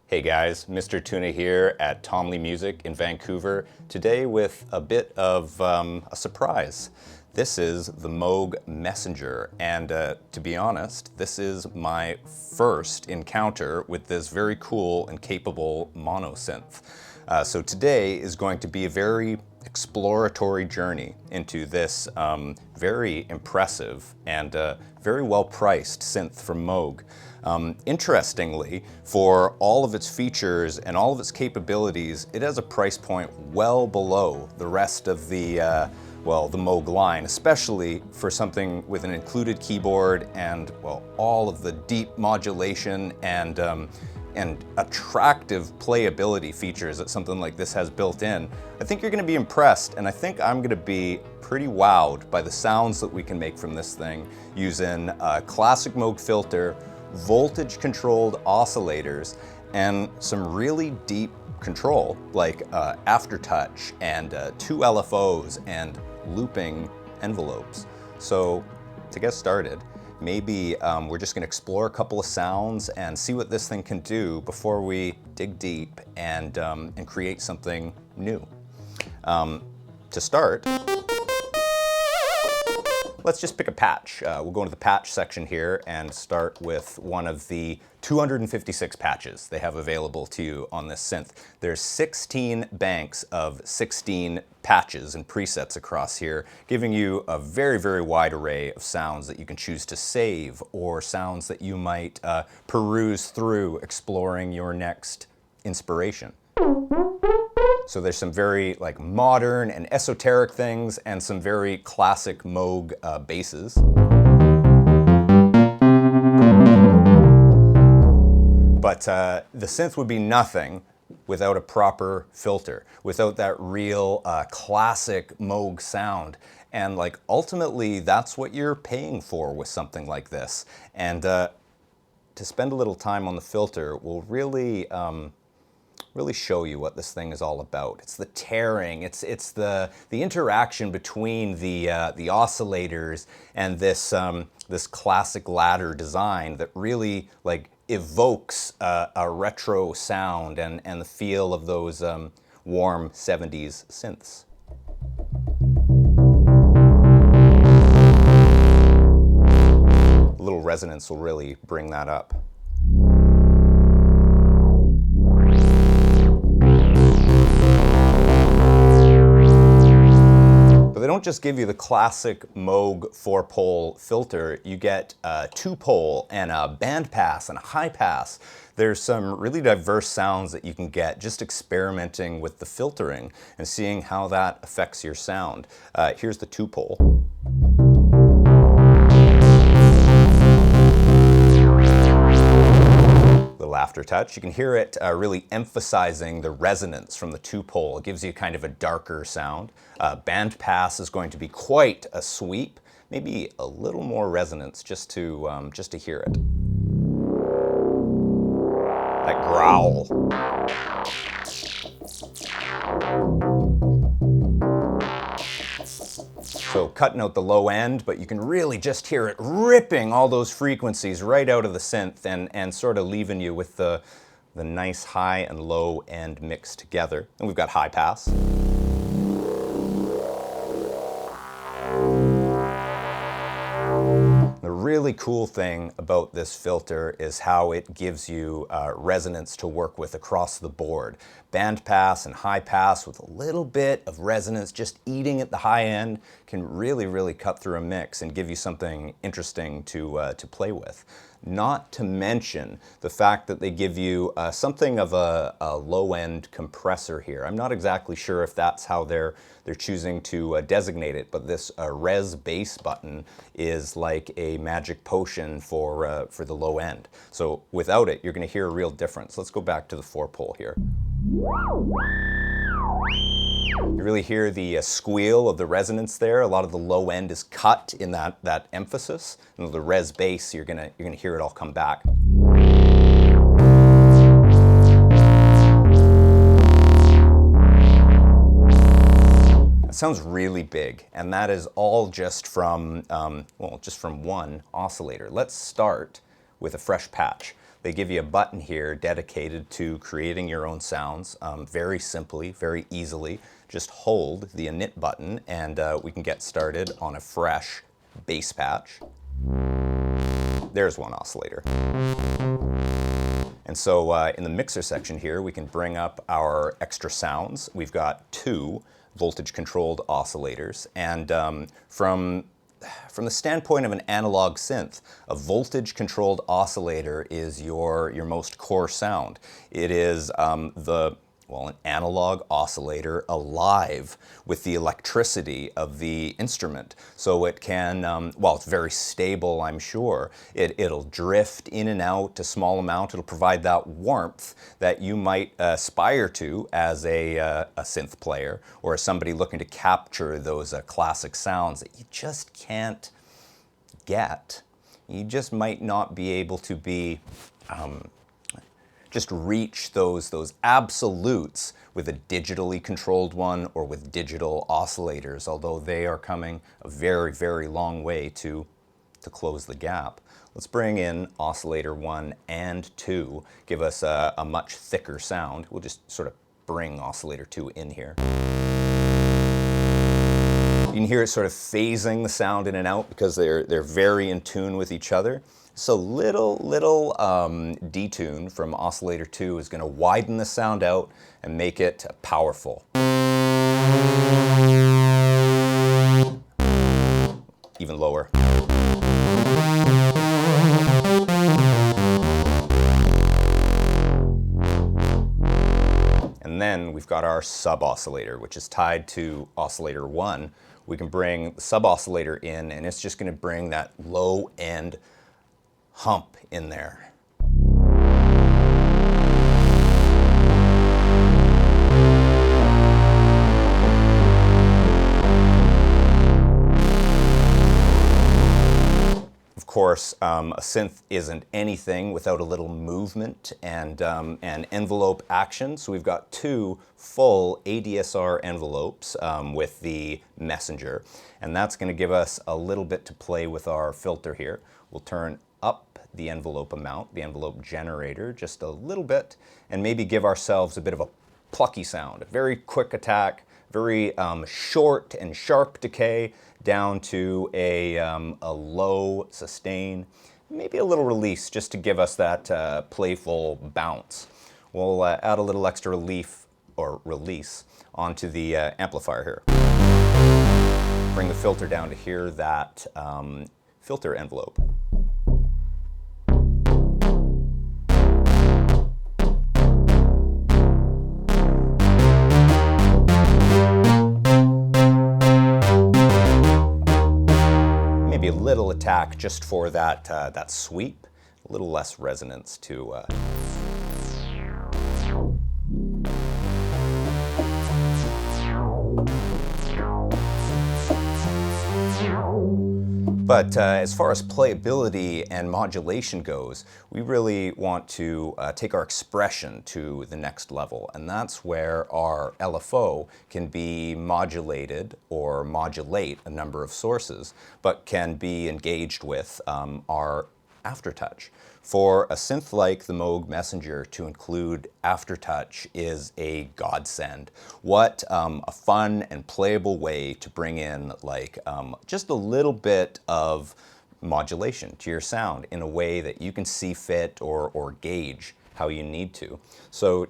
Hey guys, Mr. Tuna here at Tom Lee Music in Vancouver, today with a bit of a surprise. This is the Moog Messenger, and to be honest, this is my first encounter with this very cool and capable mono synth. So today is going to be a very exploratory journey into this very impressive and very well-priced synth from Moog. Interestingly, for all of its features and all of its capabilities, it has a price point well below the rest of the Moog line, especially for something with an included keyboard and, well, all of the deep modulation and attractive playability features that something like this has built in. I think you're going to be impressed, and I think I'm going to be pretty wowed by the sounds that we can make from this thing using a classic Moog filter, voltage-controlled oscillators, and some really deep control like aftertouch and 2 LFOs and looping envelopes. So to get started, maybe we're just going to explore a couple of sounds and see what this thing can do before we dig deep and create something new. To start, let's just pick a patch. We'll go into the patch section here and start with one of the 256 patches they have available to you on this synth. There's 16 banks of 16 patches and presets across here, giving you a very, very wide array of sounds that you can choose to save or sounds that you might peruse through exploring your next inspiration. So there's some very modern and esoteric things and some very classic Moog basses. But the synth would be nothing without a proper filter, without that real classic Moog sound. And ultimately, that's what you're paying for with something like this. And to spend a little time on the filter will really show you what this thing is all about. It's the tearing, it's the interaction between the oscillators and this this classic ladder design that really evokes a retro sound and the feel of those warm 70s synths. A little resonance will really bring that up. They don't just give you the classic Moog 4-pole filter, you get a 2-pole and a bandpass and a high pass. There's some really diverse sounds that you can get just experimenting with the filtering and seeing how that affects your sound. Here's the 2-pole. Aftertouch. You can hear it really emphasizing the resonance from the 2-pole. It gives you kind of a darker sound. Bandpass is going to be quite a sweep, maybe a little more resonance just to hear it. That growl. So cutting out the low end, but you can really just hear it ripping all those frequencies right out of the synth and sort of leaving you with the nice high and low end mixed together. And we've got high pass. The really cool thing about this filter is how it gives you resonance to work with across the board. Bandpass and high pass with a little bit of resonance just eating at the high end can really, really cut through a mix and give you something interesting to play with. Not to mention the fact that they give you something of a low-end compressor here. I'm not exactly sure if that's how they're choosing to designate it, but this res bass button is like a magic potion for the low end. So without it, you're going to hear a real difference. Let's go back to the 4-pole here. You really hear the squeal of the resonance there. A lot of the low end is cut in that emphasis. And the res bass, you're gonna hear it all come back. That sounds really big, and that is all just from one oscillator. Let's start with a fresh patch. They give you a button here dedicated to creating your own sounds very simply, very easily. Just hold the init button and we can get started on a fresh bass patch. There's one oscillator. And so in the mixer section here, we can bring up our extra sounds. We've got 2 voltage-controlled oscillators. And from the standpoint of an analog synth, a voltage-controlled oscillator is your most core sound. It is an analog oscillator alive with the electricity of the instrument. So it can, it's very stable, I'm sure. It'll drift in and out a small amount. It'll provide that warmth that you might aspire to as a synth player or as somebody looking to capture those classic sounds that you just can't get. You just might not be able to be just reach those absolutes with a digitally controlled one or with digital oscillators, although they are coming a very, very long way to close the gap. Let's bring in oscillator 1 and 2, give us a much thicker sound. We'll just sort of bring oscillator 2 in here. You can hear it sort of phasing the sound in and out because they're very in tune with each other. So little detune from oscillator 2 is going to widen the sound out and make it powerful. Even lower. And then we've got our sub-oscillator, which is tied to oscillator 1. We can bring the sub-oscillator in, and it's just going to bring that low-end hump in there. Of course, a synth isn't anything without a little movement and envelope action. So we've got 2 full ADSR envelopes with the Messenger. And that's going to give us a little bit to play with our filter here. We'll turn up the envelope amount, the envelope generator, just a little bit, and maybe give ourselves a bit of a plucky sound, a very quick attack, very short and sharp decay, down to a low sustain, maybe a little release just to give us that playful bounce. We'll add a little extra relief or release onto the amplifier here. Bring the filter down to hear that filter envelope. Maybe a little attack just for that sweep, a little less resonance to But as far as playability and modulation goes, we really want to take our expression to the next level, and that's where our LFO can be modulated or modulate a number of sources, but can be engaged with our aftertouch. For a synth like the Moog Messenger to include aftertouch is a godsend. What a fun and playable way to bring in like just a little bit of modulation to your sound in a way that you can see fit or gauge how you need to. So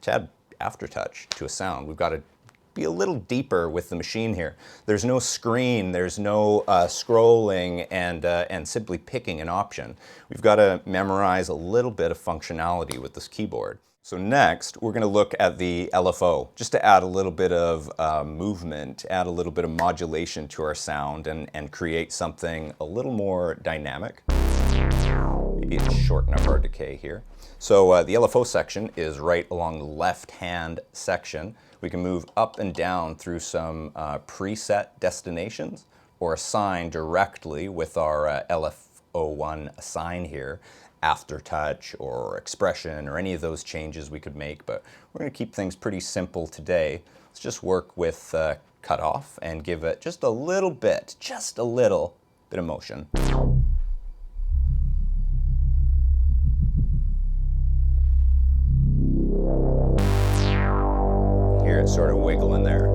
to add aftertouch to a sound, we've got to be a little deeper with the machine here. There's no screen, there's no scrolling and simply picking an option. We've got to memorize a little bit of functionality with this keyboard. So next, we're going to look at the LFO, just to add a little bit of movement, add a little bit of modulation to our sound and create something a little more dynamic. Maybe shorten up our decay here. So the LFO section is right along the left-hand section. We can move up and down through some preset destinations or assign directly with our LFO1 assign here, aftertouch or expression or any of those changes we could make, but we're going to keep things pretty simple today. Let's just work with cutoff and give it just a little bit of motion. it sort of wiggling there.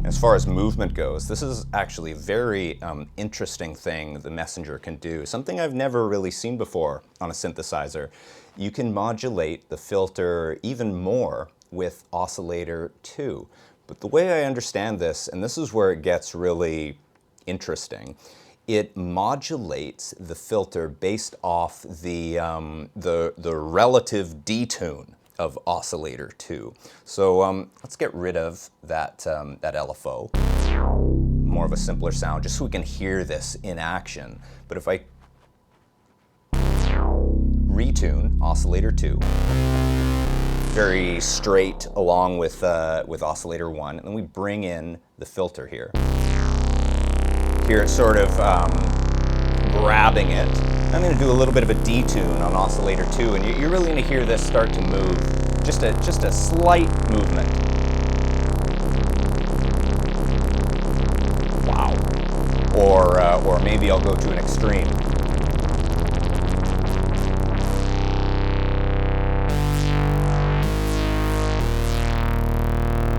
As far as movement goes, this is actually a very interesting thing the Messenger can do. Something I've never really seen before on a synthesizer. You can modulate the filter even more with Oscillator 2. But the way I understand this, and this is where it gets really interesting, it modulates the filter based off the relative detune of Oscillator 2. So let's get rid of that, that LFO. More of a simpler sound, just so we can hear this in action. But if I retune Oscillator 2, very straight along with Oscillator 1, and then we bring in the filter here. Here it's sort of grabbing it. I'm going to do a little bit of a detune on Oscillator 2, and you're really going to hear this start to move, just a slight movement. Wow. Or maybe I'll go to an extreme.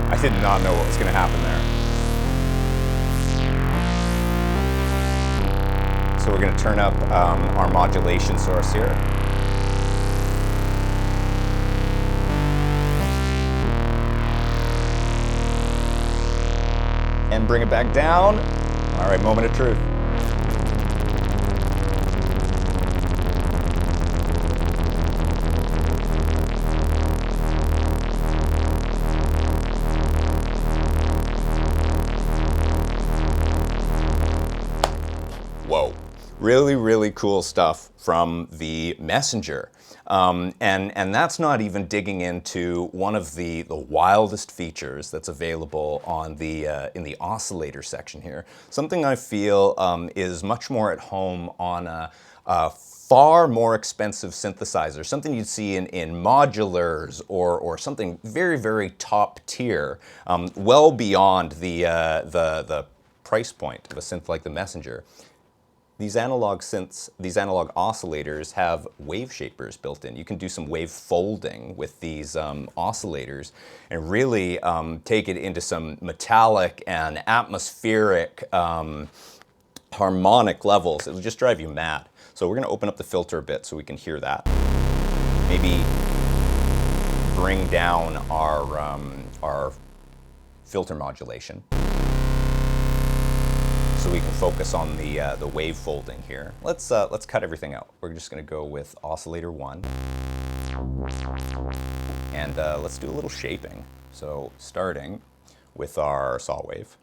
I did not know what was going to happen there. So we're going to turn up our modulation source here. And bring it back down. All right, moment of truth. Whoa. Really, really cool stuff from the Messenger. And that's not even digging into one of the wildest features that's available on the in the oscillator section here. Something I feel is much more at home on a far more expensive synthesizer, something you'd see in modulars or something very, very top tier, well beyond the price point of a synth like the Messenger. These analog synths, these analog oscillators have wave shapers built in. You can do some wave folding with these oscillators and really take it into some metallic and atmospheric harmonic levels. It'll just drive you mad. So we're going to open up the filter a bit so we can hear that. Maybe bring down our filter modulation, so we can focus on the wave folding here. Let's cut everything out. We're just going to go with Oscillator 1, and let's do a little shaping. So starting with our saw wave,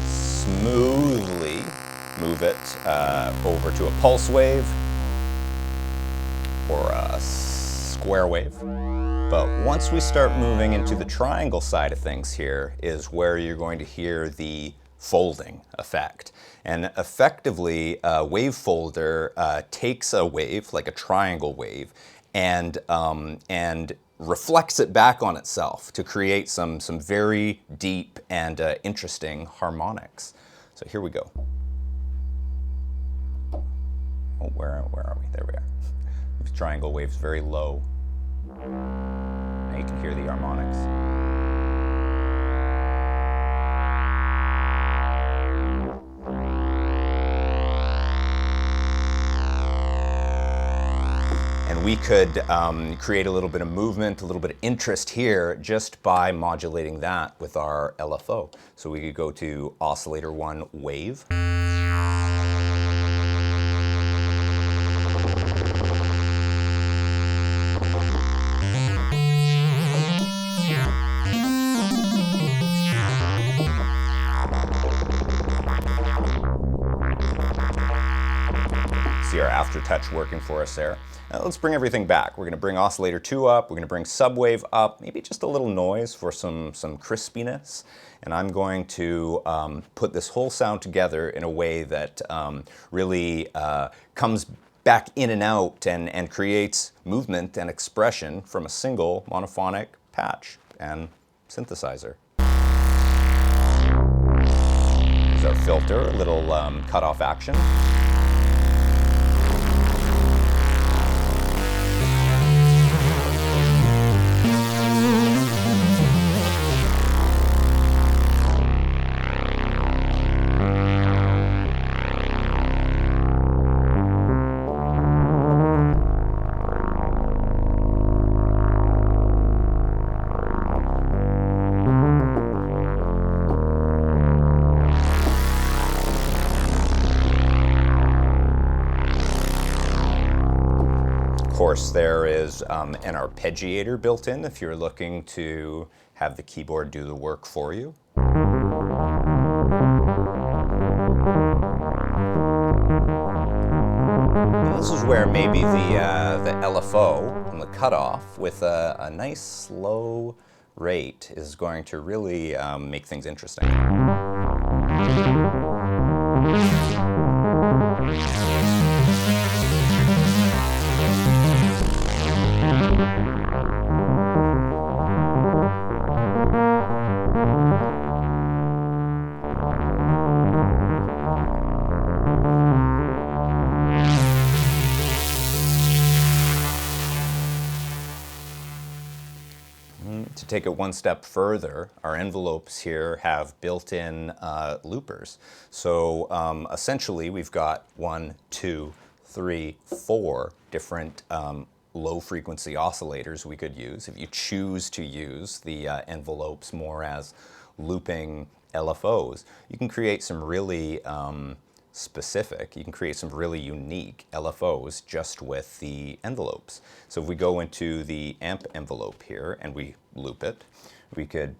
smoothly move it over to a pulse wave or a square wave. But once we start moving into the triangle side of things here is where you're going to hear the folding effect. And effectively, a wave folder takes a wave, like a triangle wave, and reflects it back on itself to create some very deep and interesting harmonics. So here we go. Oh, where are we? There we are. This triangle wave's very low. Now you can hear the harmonics. And we could create a little bit of movement, a little bit of interest here just by modulating that with our LFO. So we could go to Oscillator 1 wave. See our aftertouch working for us there. Now let's bring everything back. We're going to bring Oscillator 2 up, we're going to bring subwave up, maybe just a little noise for some crispiness. And I'm going to put this whole sound together in a way that really comes back in and out and creates movement and expression from a single monophonic patch. And synthesizer. Here's our filter, a little cutoff action. Of course, there is an Arpeggiator built in if you're looking to have the keyboard do the work for you. And this is where maybe the LFO and the cutoff with a nice slow rate is going to really make things interesting. To take it one step further, our envelopes here have built-in loopers. So essentially we've got 1, 2, 3, 4 different low-frequency oscillators we could use. If you choose to use the envelopes more as looping LFOs, you can create some really you can create some really unique LFOs just with the envelopes. So if we go into the amp envelope here and we loop it, we could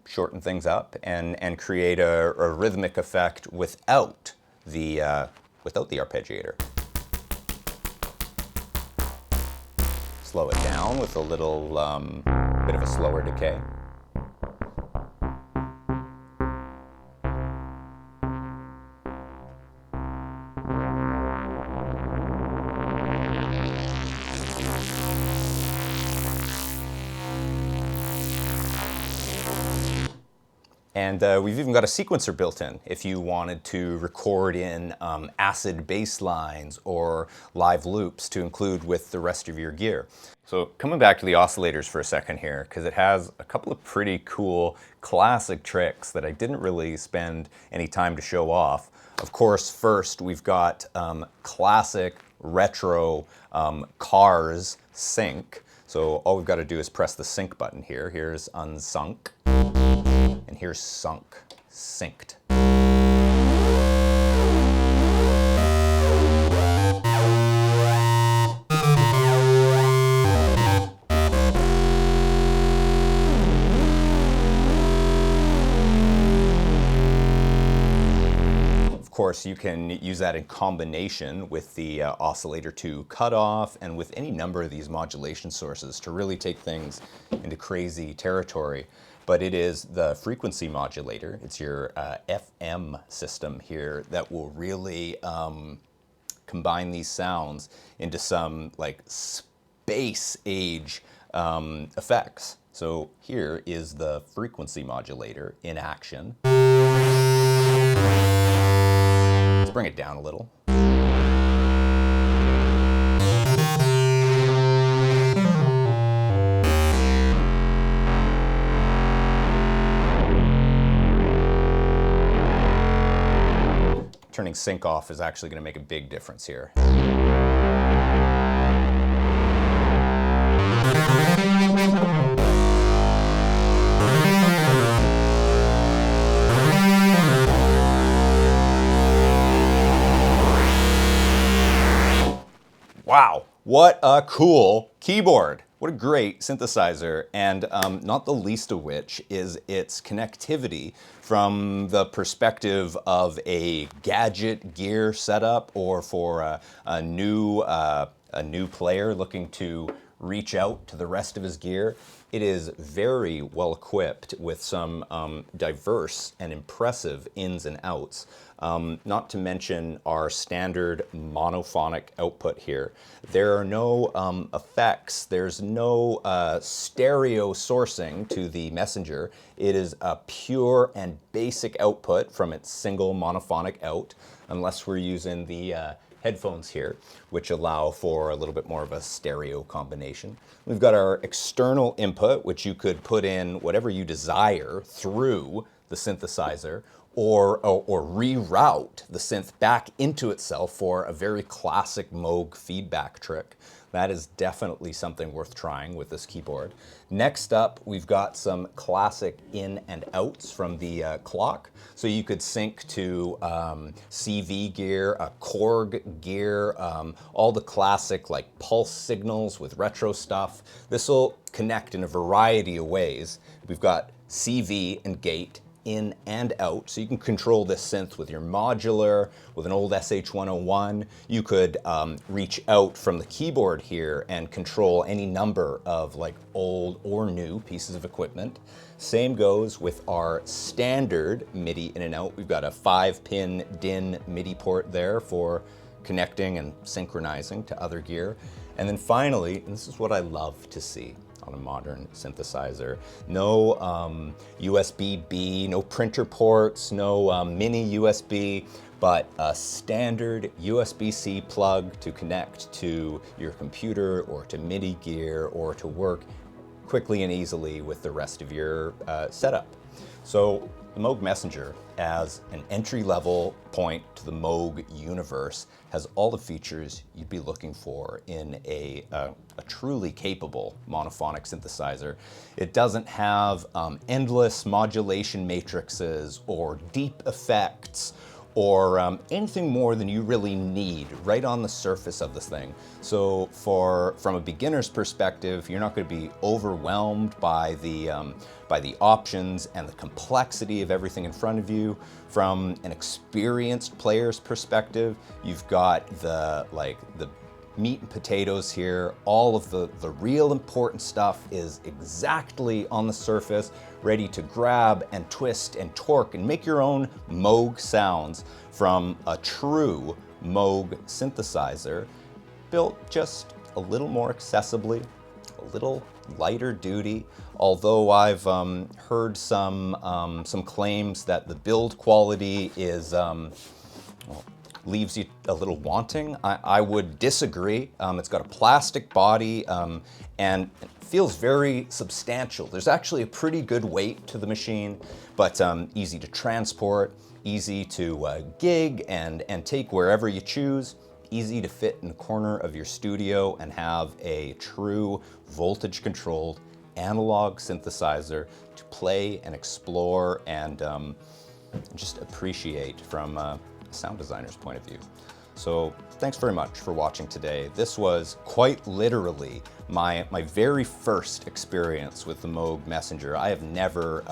shorten things up and create a rhythmic effect without the arpeggiator. Slow it down with a little bit of a slower decay. And we've even got a sequencer built in if you wanted to record in acid bass lines or live loops to include with the rest of your gear. So coming back to the oscillators for a second here, because it has a couple of pretty cool classic tricks that I didn't really spend any time to show off. Of course, first we've got classic retro Cars sync. So all we've got to do is press the sync button here. Here's unsunk. And here's sunk, synced. Of course, you can use that in combination with the oscillator to cutoff and with any number of these modulation sources to really take things into crazy territory. But it is the frequency modulator, it's your FM system here that will really combine these sounds into some like space age effects. So here is the frequency modulator in action. Let's bring it down a little. Turning sync off is actually going to make a big difference here. Wow, what a cool keyboard. What a great synthesizer, and not the least of which is its connectivity from the perspective of a gadget gear setup or for a new player looking to reach out to the rest of his gear. It is very well equipped with some diverse and impressive ins and outs. Not to mention our standard monophonic output here. There are no effects, there's no stereo sourcing to the Messenger. It is a pure and basic output from its single monophonic out, unless we're using the headphones here, which allow for a little bit more of a stereo combination. We've got our external input, which you could put in whatever you desire through the synthesizer, or reroute the synth back into itself for a very classic Moog feedback trick. That is definitely something worth trying with this keyboard. Next up, we've got some classic in and outs from the clock. So you could sync to CV gear, a Korg gear, all the classic like pulse signals with retro stuff. This will connect in a variety of ways. We've got CV and gate, in and out, so you can control this synth with your modular, with an old SH-101. You could reach out from the keyboard here and control any number of like old or new pieces of equipment. Same goes with our standard MIDI in and out. We've got a 5-pin DIN MIDI port there for connecting and synchronizing to other gear. And then finally, and this is what I love to see on a modern synthesizer, no USB-B, no printer ports, no mini USB, but a standard USB-C plug to connect to your computer or to MIDI gear or to work quickly and easily with the rest of your setup. So the Moog Messenger, as an entry-level point to the Moog universe, has all the features you'd be looking for in a truly capable monophonic synthesizer. It doesn't have endless modulation matrices or deep effects or anything more than you really need right on the surface of this thing. So from a beginner's perspective, you're not going to be overwhelmed by the options and the complexity of everything in front of you. From an experienced player's perspective, you've got the meat and potatoes here. All of the real important stuff is exactly on the surface, ready to grab and twist and torque and make your own Moog sounds from a true Moog synthesizer, built just a little more accessibly, a little lighter duty. Although I've heard some claims that the build quality is leaves you a little wanting. I would disagree. It's got a plastic body and it feels very substantial. There's actually a pretty good weight to the machine, but easy to transport, easy to gig and take wherever you choose, easy to fit in the corner of your studio and have a true voltage-controlled analog synthesizer to play and explore and just appreciate from a sound designer's point of view. So thanks very much for watching today. This was quite literally my very first experience with the Moog Messenger. I have never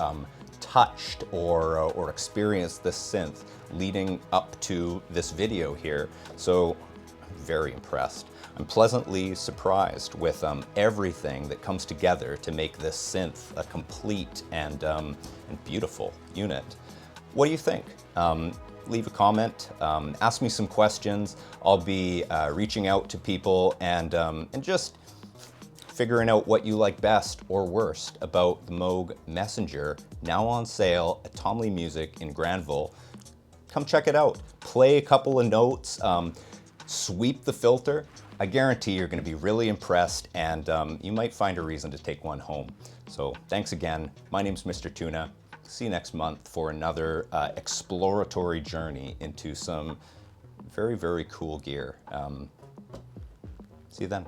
touched or experienced this synth leading up to this video here, so I'm very impressed. I'm pleasantly surprised with everything that comes together to make this synth a complete and beautiful unit. What do you think? Leave a comment, ask me some questions. I'll be reaching out to people and just figuring out what you like best or worst about the Moog Messenger, now on sale at Tom Lee Music in Granville. Come check it out. Play a couple of notes, sweep the filter. I guarantee you're going to be really impressed and you might find a reason to take one home. So thanks again. My name's Mr. Tuna. See you next month for another exploratory journey into some very, very cool gear. See you then.